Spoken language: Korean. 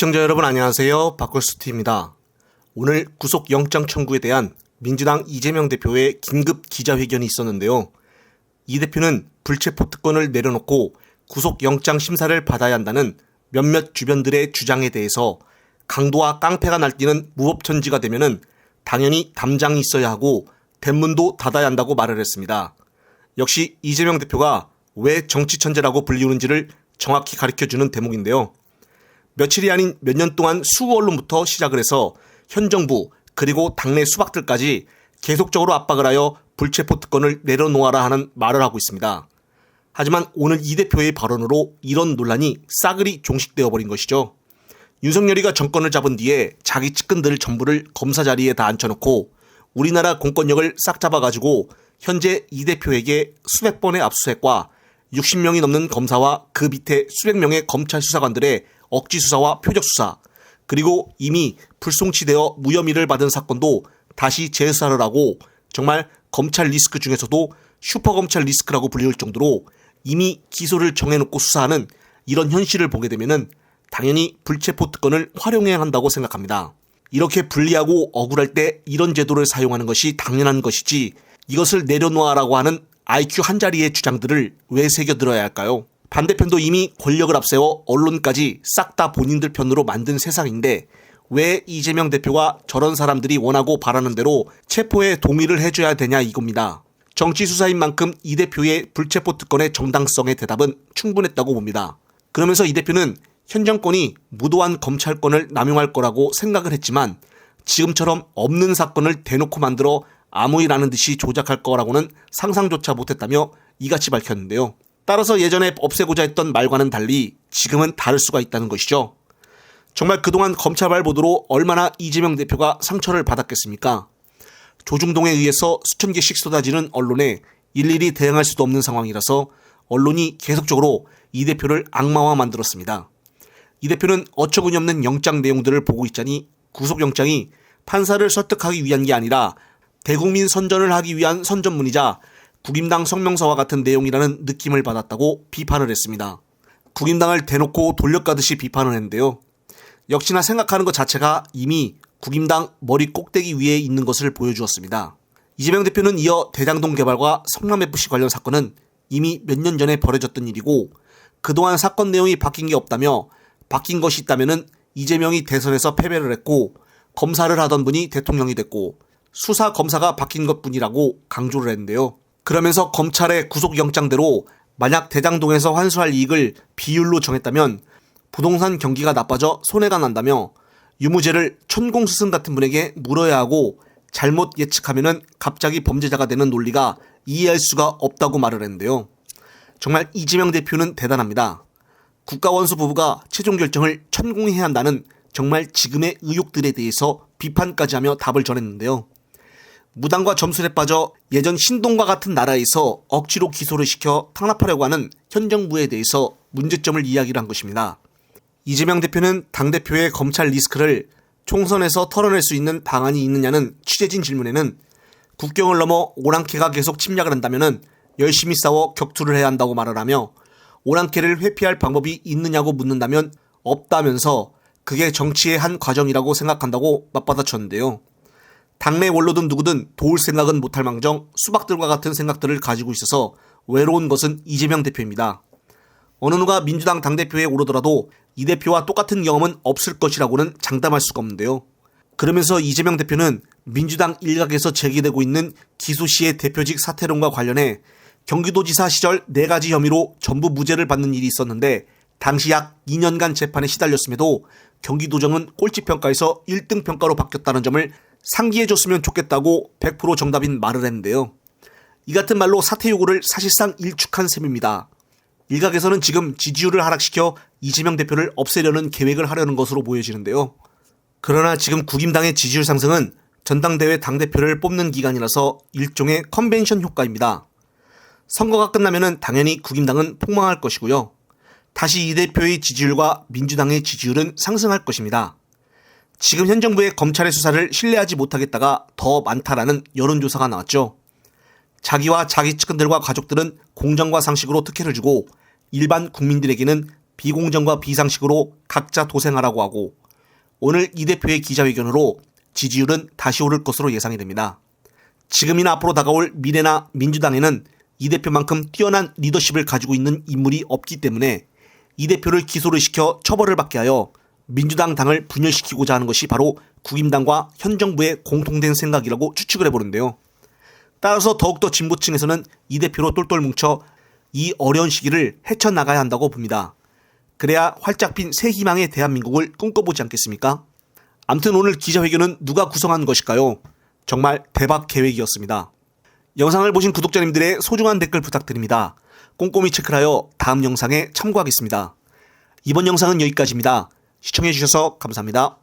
시청자 여러분 안녕하세요. 박걸스트입니다. 오늘 구속영장 청구에 대한 민주당 이재명 대표의 긴급 기자회견이 있었는데요. 이 대표는 불체포 특권을 내려놓고 구속영장 심사를 받아야 한다는 몇몇 주변들의 주장에 대해서 강도와 깡패가 날뛰는 무법천지가 되면은 당연히 담장이 있어야 하고 대문도 닫아야 한다고 말을 했습니다. 역시 이재명 대표가 왜 정치천재라고 불리우는지를 정확히 가르쳐주는 대목인데요. 며칠이 아닌 몇 년 동안 수구 언론부터 시작을 해서 현 정부 그리고 당내 수박들까지 계속적으로 압박을 하여 불체포 특권을 내려놓아라 하는 말을 하고 있습니다. 하지만 오늘 이 대표의 발언으로 이런 논란이 싸그리 종식되어 버린 것이죠. 윤석열이가 정권을 잡은 뒤에 자기 측근들 전부를 검사 자리에 다 앉혀놓고 우리나라 공권력을 싹 잡아가지고 현재 이 대표에게 수백 번의 압수수색과 60명이 넘는 검사와 그 밑에 수백 명의 검찰 수사관들의 억지 수사와 표적 수사, 그리고 이미 불송치되어 무혐의를 받은 사건도 다시 재수사를 하고 정말 검찰 리스크 중에서도 슈퍼검찰 리스크라고 불릴 정도로 이미 기소를 정해놓고 수사하는 이런 현실을 보게 되면은 당연히 불체포 특권을 활용해야 한다고 생각합니다. 이렇게 불리하고 억울할 때 이런 제도를 사용하는 것이 당연한 것이지 이것을 내려놓아라고 하는 IQ 한 자리의 주장들을 왜 새겨들어야 할까요? 반대편도 이미 권력을 앞세워 언론까지 싹 다 본인들 편으로 만든 세상인데 왜 이재명 대표가 저런 사람들이 원하고 바라는 대로 체포에 동의를 해줘야 되냐 이겁니다. 정치 수사인 만큼 이 대표의 불체포 특권의 정당성의 대답은 충분했다고 봅니다. 그러면서 이 대표는 현 정권이 무도한 검찰권을 남용할 거라고 생각을 했지만 지금처럼 없는 사건을 대놓고 만들어 아무 일 아는 듯이 조작할 거라고는 상상조차 못했다며 이같이 밝혔는데요. 따라서 예전에 없애고자 했던 말과는 달리 지금은 다를 수가 있다는 것이죠. 정말 그동안 검찰발 보도로 얼마나 이재명 대표가 상처를 받았겠습니까? 조중동에 의해서 수천 개씩 쏟아지는 언론에 일일이 대응할 수도 없는 상황이라서 언론이 계속적으로 이 대표를 악마화 만들었습니다. 이 대표는 어처구니 없는 영장 내용들을 보고 있자니 구속영장이 판사를 설득하기 위한 게 아니라 대국민 선전을 하기 위한 선전문이자 국임당 성명서와 같은 내용이라는 느낌을 받았다고 비판을 했습니다. 국임당을 대놓고 돌려가듯이 비판을 했는데요. 역시나 생각하는 것 자체가 이미 국임당 머리 꼭대기 위에 있는 것을 보여주었습니다. 이재명 대표는 이어 대장동 개발과 성남FC 관련 사건은 이미 몇 년 전에 벌어졌던 일이고 그동안 사건 내용이 바뀐 게 없다며 바뀐 것이 있다면 이재명이 대선에서 패배를 했고 검사를 하던 분이 대통령이 됐고 수사 검사가 바뀐 것뿐이라고 강조를 했는데요. 그러면서 검찰의 구속영장대로 만약 대장동에서 환수할 이익을 비율로 정했다면 부동산 경기가 나빠져 손해가 난다며 유무죄를 천공스승 같은 분에게 물어야 하고 잘못 예측하면 갑자기 범죄자가 되는 논리가 이해할 수가 없다고 말을 했는데요. 정말 이재명 대표는 대단합니다. 국가원수 부부가 최종 결정을 천공해야 한다는 정말 지금의 의혹들에 대해서 비판까지 하며 답을 전했는데요. 무당과 점술에 빠져 예전 신동과 같은 나라에서 억지로 기소를 시켜 탄압하려고 하는 현 정부에 대해서 문제점을 이야기를 한 것입니다. 이재명 대표는 당대표의 검찰 리스크를 총선에서 털어낼 수 있는 방안이 있느냐는 취재진 질문에는 국경을 넘어 오랑캐가 계속 침략을 한다면 열심히 싸워 격투를 해야 한다고 말을 하며 오랑캐를 회피할 방법이 있느냐고 묻는다면 없다면서 그게 정치의 한 과정이라고 생각한다고 맞받아쳤는데요. 당내 원로든 누구든 도울 생각은 못할 망정 수박들과 같은 생각들을 가지고 있어서 외로운 것은 이재명 대표입니다. 어느 누가 민주당 당대표에 오르더라도 이 대표와 똑같은 경험은 없을 것이라고는 장담할 수가 없는데요. 그러면서 이재명 대표는 민주당 일각에서 제기되고 있는 기소 시의 대표직 사퇴론과 관련해 경기도지사 시절 4가지 혐의로 전부 무죄를 받는 일이 있었는데 당시 약 2년간 재판에 시달렸음에도 경기도정은 꼴찌평가에서 1등 평가로 바뀌었다는 점을 상기해줬으면 좋겠다고 100% 정답인 말을 했는데요. 이 같은 말로 사퇴 요구를 사실상 일축한 셈입니다. 일각에서는 지금 지지율을 하락시켜 이재명 대표를 없애려는 계획을 하려는 것으로 보여지는데요. 그러나 지금 국임당의 지지율 상승은 전당대회 당대표를 뽑는 기간이라서 일종의 컨벤션 효과입니다. 선거가 끝나면 당연히 국임당은 폭망할 것이고요. 다시 이 대표의 지지율과 민주당의 지지율은 상승할 것입니다. 지금 현 정부의 검찰의 수사를 신뢰하지 못하겠다가 더 많다라는 여론조사가 나왔죠. 자기와 자기 측근들과 가족들은 공정과 상식으로 특혜를 주고 일반 국민들에게는 비공정과 비상식으로 각자 도생하라고 하고 오늘 이 대표의 기자회견으로 지지율은 다시 오를 것으로 예상이 됩니다. 지금이나 앞으로 다가올 미래나 민주당에는 이 대표만큼 뛰어난 리더십을 가지고 있는 인물이 없기 때문에 이 대표를 기소를 시켜 처벌을 받게 하여 민주당 당을 분열시키고자 하는 것이 바로 국임당과 현 정부의 공통된 생각이라고 추측을 해보는데요. 따라서 더욱더 진보층에서는 이 대표로 똘똘 뭉쳐 이 어려운 시기를 헤쳐나가야 한다고 봅니다. 그래야 활짝 핀 새 희망의 대한민국을 꿈꿔보지 않겠습니까? 암튼 오늘 기자회견은 누가 구성한 것일까요? 정말 대박 계획이었습니다. 영상을 보신 구독자님들의 소중한 댓글 부탁드립니다. 꼼꼼히 체크하여 다음 영상에 참고하겠습니다. 이번 영상은 여기까지입니다. 시청해주셔서 감사합니다.